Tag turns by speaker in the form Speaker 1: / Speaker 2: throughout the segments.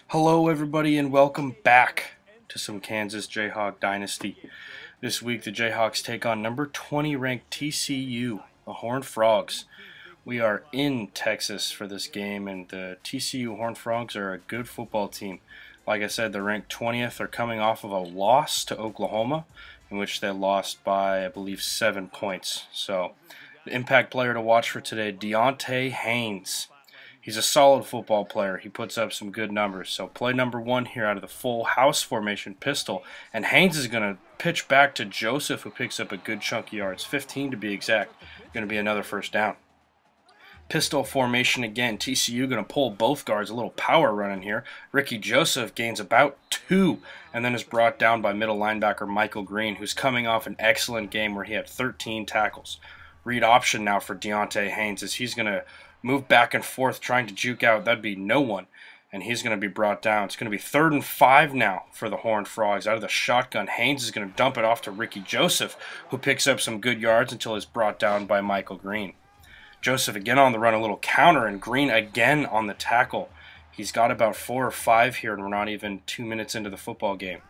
Speaker 1: Hello, everybody, and welcome back to some Kansas Jayhawk Dynasty. This week, the Jayhawks take on number 20 ranked TCU, the Horned Frogs. We are in Texas for this game, and the TCU Horned Frogs are a good football team. Like I said, they're ranked 20th. They're coming off of a loss to Oklahoma, in which they lost by, I believe, 7 points. So, the impact player to watch for today, Deontay Haynes. He's a solid football player. He puts up some good numbers. So play number 1 here out of the full house formation pistol. And Haynes is going to pitch back to Joseph, who picks up a good chunk of yards, 15 to be exact. Going to be another first down. Pistol formation again. TCU going to pull both guards. A little power running here. Ricky Joseph gains about 2 and then is brought down by middle linebacker Michael Green, who's coming off an excellent game where he had 13 tackles. Read option now for Deontay Haynes as he's going to move back and forth trying to juke out. That'd be no one. And he's going to be brought down. It's going to be 3rd and 5 now for the Horned Frogs. Out of the shotgun, Haynes is going to dump it off to Ricky Joseph, who picks up some good yards until he's brought down by Michael Green. Joseph again on the run, a little counter, and Green again on the tackle. He's got about 4 or 5 here, and we're not even 2 minutes into the football game.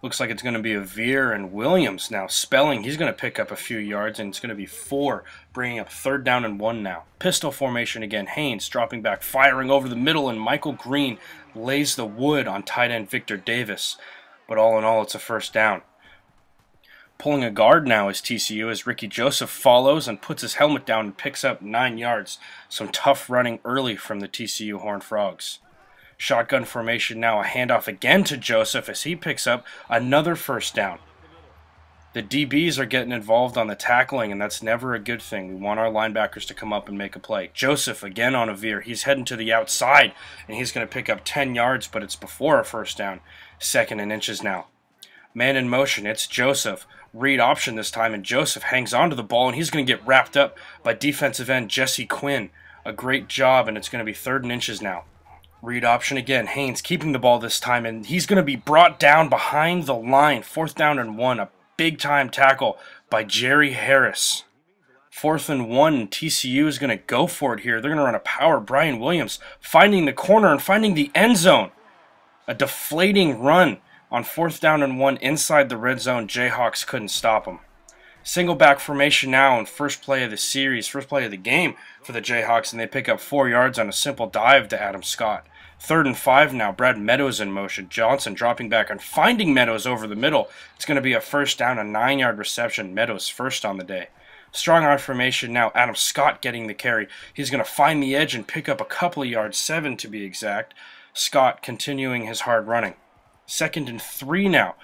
Speaker 1: Looks like it's going to be a Veer and Williams now. Spelling, he's going to pick up a few yards, and it's going to be 4, bringing up 3rd down and 1 now. Pistol formation again. Haynes dropping back, firing over the middle, and Michael Green lays the wood on tight end Victor Davis. But all in all, it's a first down. Pulling a guard now is TCU as Ricky Joseph follows and puts his helmet down and picks up 9 yards. Some tough running early from the TCU Horned Frogs. Shotgun formation now, a handoff again to Joseph as he picks up another first down. The DBs are getting involved on the tackling, and that's never a good thing. We want our linebackers to come up and make a play. Joseph again on a veer. He's heading to the outside, and he's going to pick up 10 yards, but it's before a first down. 2nd and inches now. Man in motion, it's Joseph. Read option this time, and Joseph hangs onto the ball, and he's going to get wrapped up by defensive end Jesse Quinn. A great job, and it's going to be 3rd and inches now. Read option again. Haynes keeping the ball this time, and he's going to be brought down behind the line. 4th down and 1. A big-time tackle by Jerry Harris. 4th and 1. TCU is going to go for it here. They're going to run a power. Brian Williams finding the corner and finding the end zone. A deflating run on 4th down and 1 inside the red zone. Jayhawks couldn't stop him. Single back formation now and first play of the series, first play of the game for the Jayhawks, and they pick up 4 yards on a simple dive to Adam Scott. 3rd and 5 now. Brad Meadows in motion. Johnson dropping back and finding Meadows over the middle. It's going to be a first down, a 9-yard reception. Meadows first on the day. Strong arm formation now. Adam Scott getting the carry. He's going to find the edge and pick up a couple of yards, 7 to be exact. Scott continuing his hard running. 2nd and 3 now.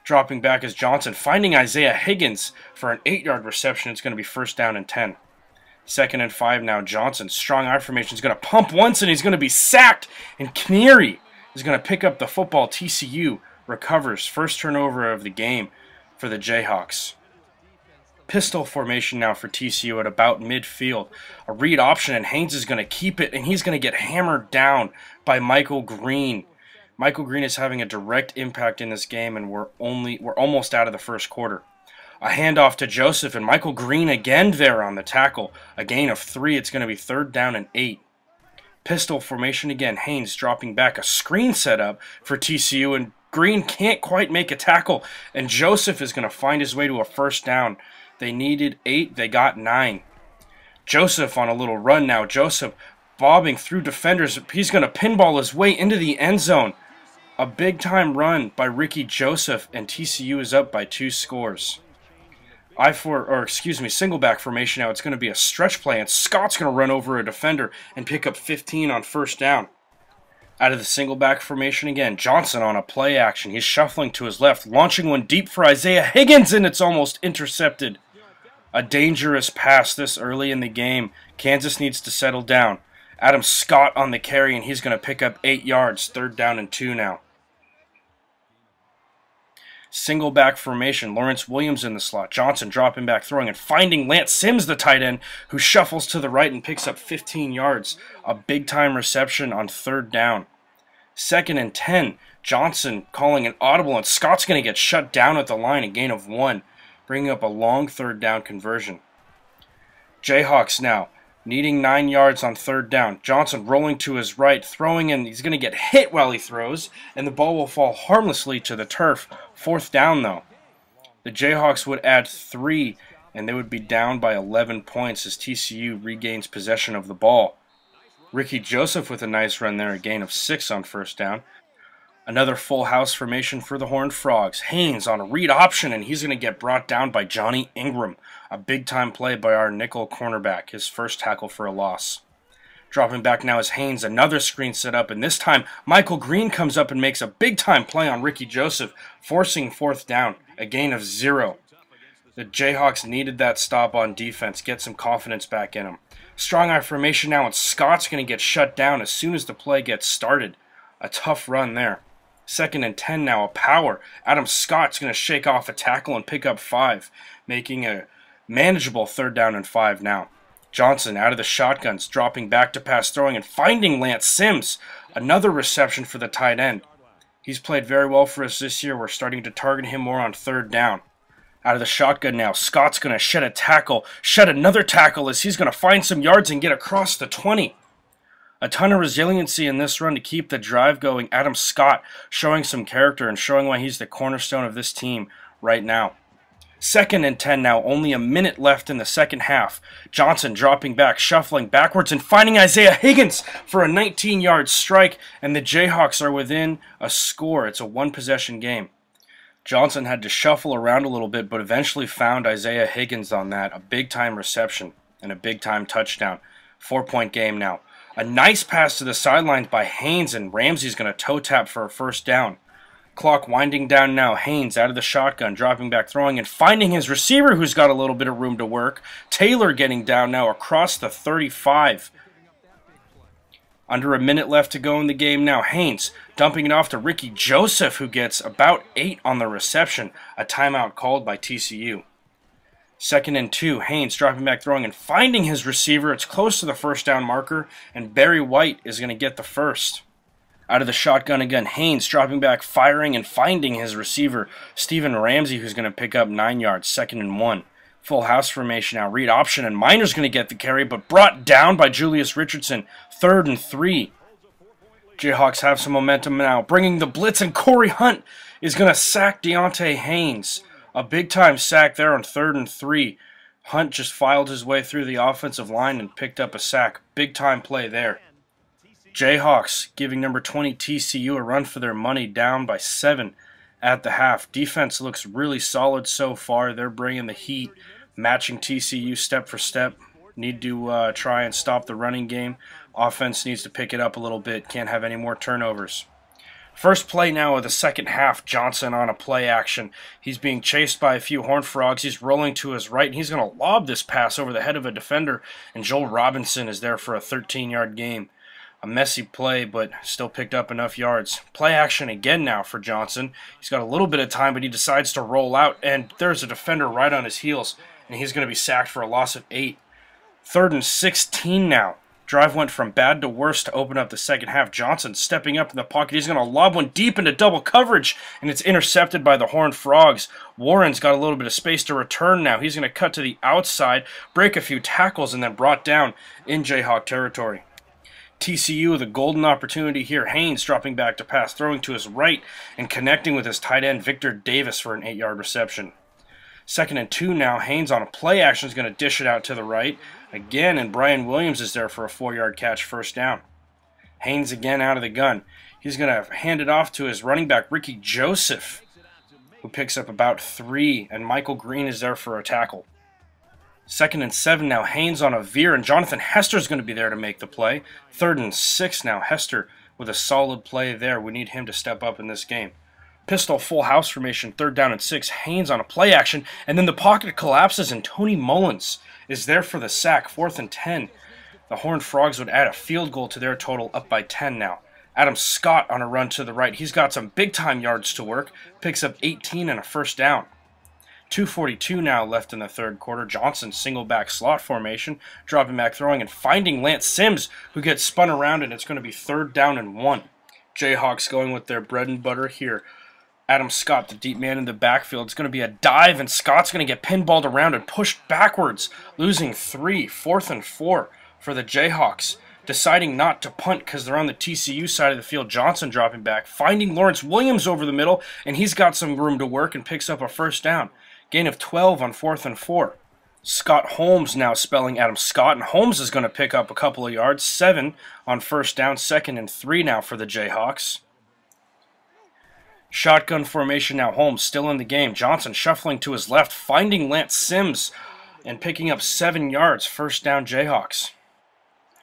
Speaker 1: Dropping back is Johnson, finding Isaiah Higgins for an 8-yard reception. It's going to be 1st down and 10. 2nd and 5 now. Johnson, strong eye formation, is going to pump once, and he's going to be sacked. And Kneary is going to pick up the football. TCU recovers. First turnover of the game for the Jayhawks. Pistol formation now for TCU at about midfield. A read option, and Haynes is going to keep it, and he's going to get hammered down by Michael Green. Michael Green is having a direct impact in this game, and we're almost out of the first quarter. A handoff to Joseph, and Michael Green again there on the tackle. A gain of 3. It's going to be 3rd down and 8. Pistol formation again. Haynes dropping back. A screen set up for TCU, and Green can't quite make a tackle, and Joseph is going to find his way to a first down. They needed 8. They got 9. Joseph on a little run now. Joseph bobbing through defenders. He's going to pinball his way into the end zone. A big-time run by Ricky Joseph, and TCU is up by 2 scores. Single back formation now. It's going to be a stretch play, and Scott's going to run over a defender and pick up 15 on first down. Out of the single back formation again, Johnson on a play action. He's shuffling to his left, launching one deep for Isaiah Higgins, and it's almost intercepted. A dangerous pass this early in the game. Kansas needs to settle down. Adam Scott on the carry, and he's going to pick up 8 yards. 3rd down and 2 now. Single back formation. Lawrence Williams in the slot. Johnson dropping back, throwing, and finding Lance Sims, the tight end, who shuffles to the right and picks up 15 yards. A big-time reception on 3rd down. 2nd and 10. Johnson calling an audible, and Scott's going to get shut down at the line, a gain of 1, bringing up a long 3rd down conversion. Jayhawks now. needing 9 yards on third down. Johnson rolling to his right, throwing, and he's going to get hit while he throws, and the ball will fall harmlessly to the turf. Fourth down, though. The Jayhawks would add 3, and they would be down by 11 points as TCU regains possession of the ball. Ricky Joseph with a nice run there, a gain of 6 on first down. Another full house formation for the Horned Frogs. Haynes on a read option, and he's going to get brought down by Johnny Ingram. A big-time play by our nickel cornerback, his first tackle for a loss. Dropping back now is Haynes, another screen set up, and this time Michael Green comes up and makes a big-time play on Ricky Joseph, forcing fourth down, a gain of 0. The Jayhawks needed that stop on defense, get some confidence back in them. Strong eye formation now, and Scott's going to get shut down as soon as the play gets started. A tough run there. 2nd and 10 now, a power. Adam Scott's going to shake off a tackle and pick up 5, making a manageable 3rd down and 5 now. Johnson out of the shotguns, dropping back to pass throwing and finding Lance Sims. Another reception for the tight end. He's played very well for us this year. We're starting to target him more on 3rd down. Out of the shotgun now, Scott's going to shed another tackle as he's going to find some yards and get across the 20. A ton of resiliency in this run to keep the drive going. Adam Scott showing some character and showing why he's the cornerstone of this team right now. 2nd and 10 now, only a minute left in the second half. Johnson dropping back, shuffling backwards, and finding Isaiah Higgins for a 19-yard strike, and the Jayhawks are within a score. It's a one-possession game. Johnson had to shuffle around a little bit, but eventually found Isaiah Higgins on that. A big-time reception and a big-time touchdown. 4-point game now. A nice pass to the sidelines by Haynes, and Ramsey's going to toe tap for a first down. Clock winding down now. Haynes out of the shotgun, dropping back, throwing, and finding his receiver who's got a little bit of room to work. Taylor getting down now across the 35. Under a minute left to go in the game now. Haynes dumping it off to Ricky Joseph, who gets about 8 on the reception. A timeout called by TCU. 2nd and 2, Haynes dropping back, throwing, and finding his receiver. It's close to the first down marker, and Barry White is going to get the first. Out of the shotgun again, Haynes dropping back, firing, and finding his receiver, Stephen Ramsey, who's going to pick up 9 yards, 2nd and 1. Full house formation now, read option, and Miner's going to get the carry, but brought down by Julius Richardson, 3rd and 3. Jayhawks have some momentum now, bringing the blitz, and Corey Hunt is going to sack Deontay Haynes. A big-time sack there on 3rd and 3. Hunt just filed his way through the offensive line and picked up a sack. Big-time play there. Jayhawks giving number 20 TCU a run for their money, down by 7 at the half. Defense looks really solid so far. They're bringing the heat, matching TCU step for step. Need to try and stop the running game. Offense needs to pick it up a little bit. Can't have any more turnovers. First play now of the second half, Johnson on a play action. He's being chased by a few Horned Frogs. He's rolling to his right, and he's going to lob this pass over the head of a defender, and Joel Robinson is there for a 13-yard gain. A messy play, but still picked up enough yards. Play action again now for Johnson. He's got a little bit of time, but he decides to roll out, and there's a defender right on his heels, and he's going to be sacked for a loss of 8. 3rd and 16 now. Drive went from bad to worse to open up the second half. Johnson stepping up in the pocket. He's going to lob one deep into double coverage, and it's intercepted by the Horned Frogs. Warren's got a little bit of space to return now. He's going to cut to the outside, break a few tackles, and then brought down in Jayhawk territory. TCU with a golden opportunity here. Haynes dropping back to pass, throwing to his right, and connecting with his tight end, Victor Davis, for an 8-yard reception. 2nd and 2 now. Haynes on a play action is going to dish it out to the right again, and Brian Williams is there for a 4-yard catch, first down. Haynes again out of the gun. He's going to hand it off to his running back, Ricky Joseph, who picks up about 3, and Michael Green is there for a tackle. 2nd and 7 now. Haynes on a veer, and Jonathan Hester's going to be there to make the play. 3rd and 6 now. Hester with a solid play there. We need him to step up in this game. Pistol full house formation, 3rd down and 6. Haynes on a play action, and then the pocket collapses, and Tony Mullins is there for the sack. 4th and 10. The Horned Frogs would add a field goal to their total, up by 10 now. Adam Scott on a run to the right. He's got some big-time yards to work. Picks up 18 and a first down. 2:42 now left in the third quarter. Johnson single back slot formation, dropping back, throwing, and finding Lance Sims, who gets spun around, and it's going to be 3rd down and 1. Jayhawks going with their bread and butter here. Adam Scott, the deep man in the backfield. It's going to be a dive, and Scott's going to get pinballed around and pushed backwards, losing 3. 4th and 4. for the Jayhawks. Deciding not to punt because they're on the TCU side of the field. Johnson dropping back, finding Lawrence Williams over the middle, and he's got some room to work and picks up a first down. Gain of 12 on 4th and 4. Scott Holmes now spelling Adam Scott, and Holmes is going to pick up a couple of yards. 7 on first down, 2nd and 3 now for the Jayhawks. Shotgun formation now. Holmes still in the game. Johnson shuffling to his left, finding Lance Sims and picking up 7 yards. First down Jayhawks.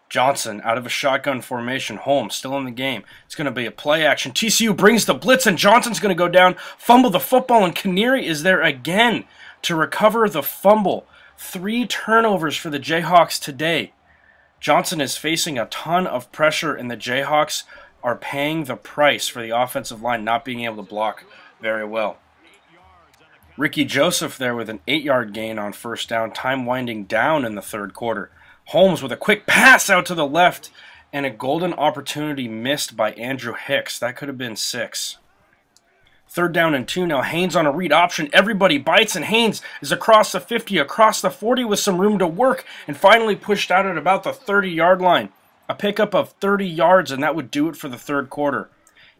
Speaker 1: Johnson out of a shotgun formation. Holmes still in the game. It's going to be a play action. TCU brings the blitz, and Johnson's going to go down, fumble the football, and Canary is there again to recover the fumble. 3 turnovers for the Jayhawks today. Johnson is facing a ton of pressure, and the Jayhawks are paying the price for the offensive line not being able to block very well. Ricky Joseph there with an 8-yard gain on first down. Time winding down in the 3rd quarter. Holmes with a quick pass out to the left, and a golden opportunity missed by Andrew Hicks. That could have been 6. 3rd down and 2 now. Haynes on a read option. Everybody bites, and Haynes is across the 50, across the 40 with some room to work, and finally pushed out at about the 30-yard line. A pickup of 30 yards, and that would do it for the 3rd quarter.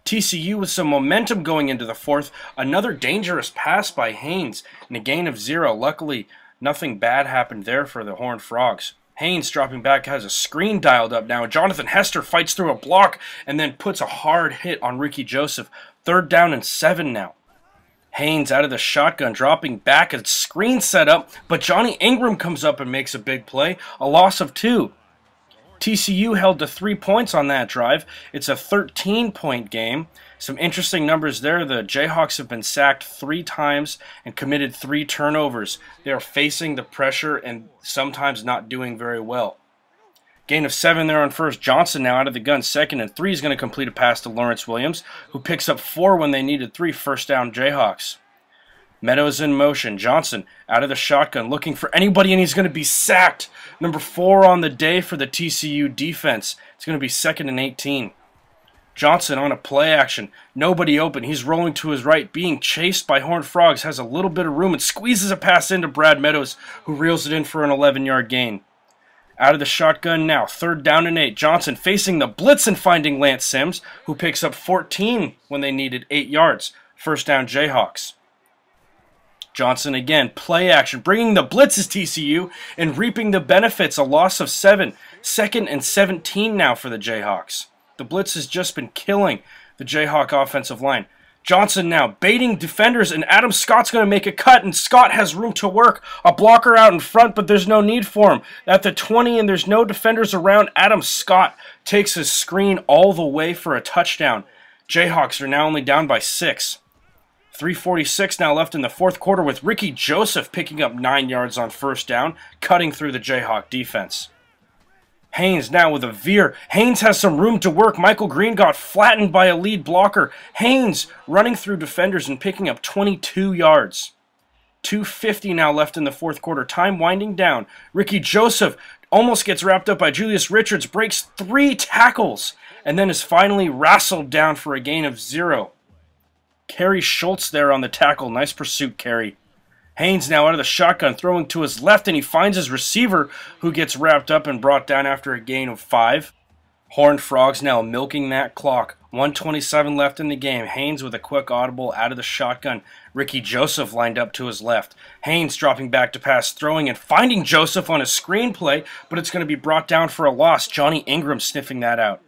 Speaker 1: TCU with some momentum going into the 4th. Another dangerous pass by Haynes, and a gain of 0. Luckily, nothing bad happened there for the Horned Frogs. Haynes dropping back, has a screen dialed up now. Jonathan Hester fights through a block and then puts a hard hit on Ricky Joseph. 3rd down and 7 now. Haynes out of the shotgun, dropping back, a screen set up, but Johnny Ingram comes up and makes a big play. A loss of 2. TCU held to 3 points on that drive. It's a 13-point game. Some interesting numbers there. The Jayhawks have been sacked 3 times and committed 3 turnovers. They are facing the pressure and sometimes not doing very well. Gain of 7 there on first. Johnson now out of the gun. 2nd and 3 is going to complete a pass to Lawrence Williams, who picks up 4 when they needed 3. First down Jayhawks. Meadows in motion. Johnson out of the shotgun looking for anybody, and he's going to be sacked. Number 4 on the day for the TCU defense. It's going to be 2nd and 18. Johnson on a play action. Nobody open. He's rolling to his right, being chased by Horned Frogs. Has a little bit of room and squeezes a pass into Brad Meadows, who reels it in for an 11-yard gain. Out of the shotgun now. 3rd down and 8. Johnson facing the blitz and finding Lance Sims, who picks up 14 when they needed 8 yards. First down Jayhawks. Johnson again, play action, bringing the blitz as TCU and reaping the benefits. A loss of 7. 2nd and 17 now for the Jayhawks. The blitz has just been killing the Jayhawk offensive line. Johnson now baiting defenders, and Adam Scott's going to make a cut, and Scott has room to work. A blocker out in front, but there's no need for him. At the 20, and there's no defenders around, Adam Scott takes his screen all the way for a touchdown. Jayhawks are now only down by 6. 3:46 now left in the 4th quarter, with Ricky Joseph picking up 9 yards on first down, cutting through the Jayhawk defense. Haynes now with a veer. Haynes has some room to work. Michael Green got flattened by a lead blocker. Haynes running through defenders and picking up 22 yards. 2:50 now left in the 4th quarter. Time winding down. Ricky Joseph almost gets wrapped up by Julius Richards, breaks 3 tackles, and then is finally wrestled down for a gain of 0. Kerry Schultz there on the tackle. Nice pursuit, Kerry. Haynes now out of the shotgun, throwing to his left, and he finds his receiver, who gets wrapped up and brought down after a gain of 5. Horned Frogs now milking that clock. 1:27 left in the game. Haynes with a quick audible out of the shotgun. Ricky Joseph lined up to his left. Haynes dropping back to pass, throwing and finding Joseph on a screenplay, but it's going to be brought down for a loss. Johnny Ingram sniffing that out.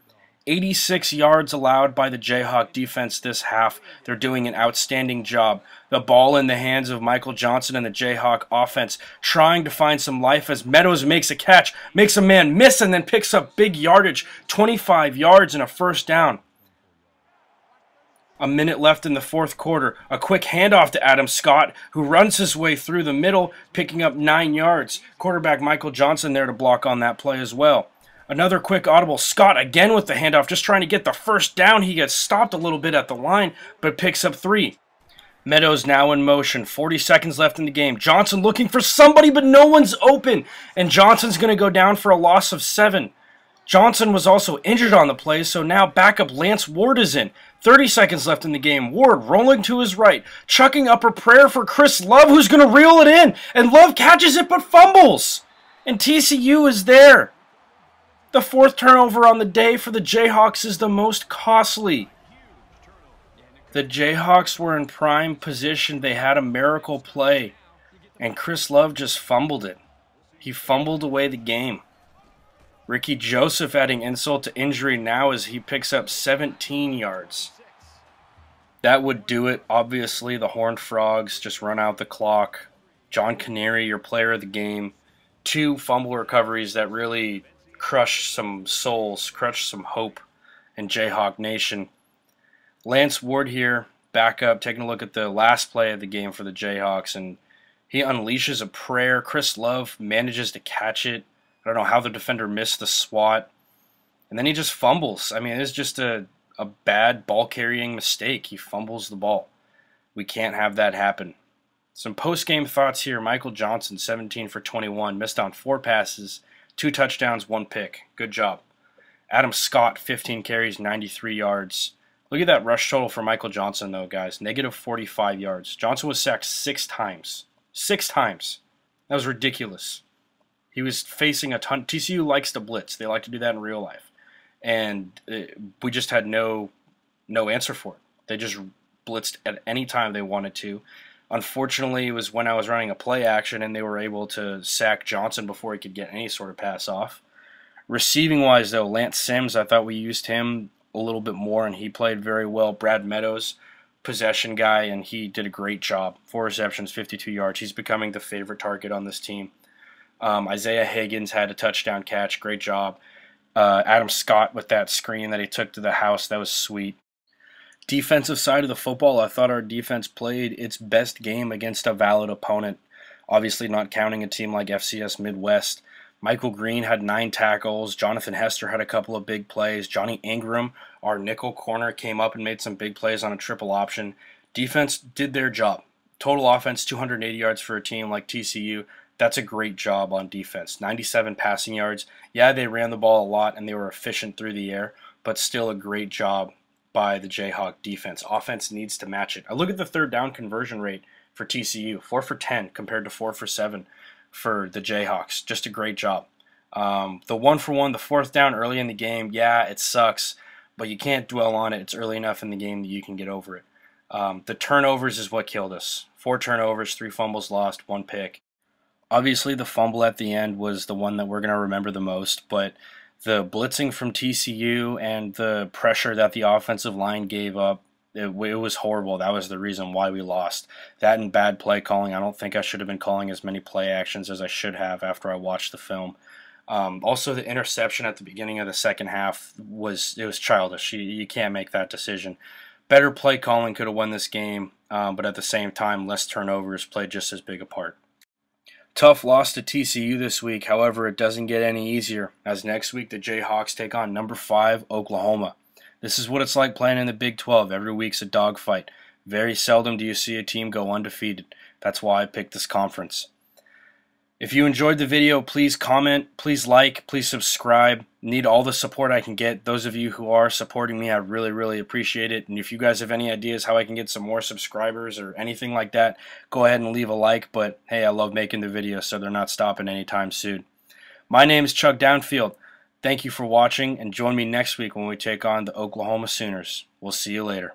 Speaker 1: 86 yards allowed by the Jayhawk defense this half. They're doing an outstanding job. The ball in the hands of Michael Johnson and the Jayhawk offense, trying to find some life as Meadows makes a catch, makes a man miss, and then picks up big yardage, 25 yards and a first down. A minute left in the 4th quarter. A quick handoff to Adam Scott, who runs his way through the middle, picking up 9 yards. Quarterback Michael Johnson there to block on that play as well. Another quick audible. Scott again with the handoff, just trying to get the first down. He gets stopped a little bit at the line, but picks up 3. Meadows now in motion. 40 seconds left in the game. Johnson looking for somebody, but no one's open. And Johnson's going to go down for a loss of 7. Johnson was also injured on the play, so now backup Lance Ward is in. 30 seconds left in the game. Ward rolling to his right, chucking up a prayer for Chris Love, who's going to reel it in. And Love catches it but fumbles. And TCU is there. The fourth turnover on the day for the Jayhawks is the most costly. The Jayhawks were in prime position. They had a miracle play, and Chris Love just fumbled it. He fumbled away the game. Ricky Joseph adding insult to injury now as he picks up 17 yards. That would do it. Obviously, the Horned Frogs just run out the clock. John Canary, your player of the game. 2 fumble recoveries that really crushed some souls, crushed some hope in Jayhawk Nation. Lance Ward here, back up, taking a look at the last play of the game for the Jayhawks, and he unleashes a prayer. Chris Love manages to catch it. I don't know how the defender missed the swat. And then he just fumbles. I mean, it's just a bad ball-carrying mistake. He fumbles the ball. We can't have that happen. Some post-game thoughts here. Michael Johnson, 17 for 21, missed on 4 passes, 2 touchdowns, 1 pick. Good job. Adam Scott, 15 carries, 93 yards. Look at that rush total for Michael Johnson, though, guys. Negative 45 yards. Johnson was sacked 6 times. 6 times. That was ridiculous. He was facing a ton. TCU likes to blitz. They like to do that in real life. And we just had no answer for it. They just blitzed at any time they wanted to. Unfortunately, it was when I was running a play action and they were able to sack Johnson before he could get any sort of pass off. Receiving-wise, though, Lance Sims, I thought we used him a little bit more, and he played very well. Brad Meadows, possession guy, and he did a great job. 4 receptions, 52 yards. He's becoming the favorite target on this team. Isaiah Higgins had a touchdown catch. Great job. Adam Scott with that screen that he took to the house. That was sweet. Defensive side of the football, I thought our defense played its best game against a valid opponent. Obviously not counting a team like FCS Midwest. Michael Green had 9 tackles. Jonathan Hester had a couple of big plays. Johnny Ingram, our nickel corner, came up and made some big plays on a triple option. Defense did their job. Total offense, 280 yards for a team like TCU. That's a great job on defense. 97 passing yards. Yeah, they ran the ball a lot and they were efficient through the air, but still a great job by the Jayhawk defense. Offense needs to match it. I look at the third down conversion rate for TCU, 4 for 10 compared to 4 for 7 for the Jayhawks. Just a great job. The 1 for 1, the 4th down early in the game, yeah, it sucks, but you can't dwell on it. It's early enough in the game that you can get over it. The turnovers is what killed us. 4 turnovers, 3 fumbles lost, 1 pick. Obviously, the fumble at the end was the one that we're going to remember the most, but the blitzing from TCU and the pressure that the offensive line gave up, it was horrible. That was the reason why we lost. That and bad play calling. I don't think I should have been calling as many play actions as I should have after I watched the film. Also, the interception at the beginning of the second half was childish. You can't make that decision. Better play calling could have won this game, but at the same time, less turnovers played just as big a part. Tough loss to TCU this week. However, it doesn't get any easier, as next week the Jayhawks take on number 5 Oklahoma. This is what it's like playing in the Big 12. Every week's a dogfight. Very seldom do you see a team go undefeated. That's why I picked this conference. If you enjoyed the video, please comment, please like, please subscribe. Need all the support I can get. Those of you who are supporting me, I really, really appreciate it. And if you guys have any ideas how I can get some more subscribers or anything like that, go ahead and leave a like. But hey, I love making the videos, so they're not stopping anytime soon. My name is Chuck Downfield. Thank you for watching, and join me next week when we take on the Oklahoma Sooners. We'll see you later.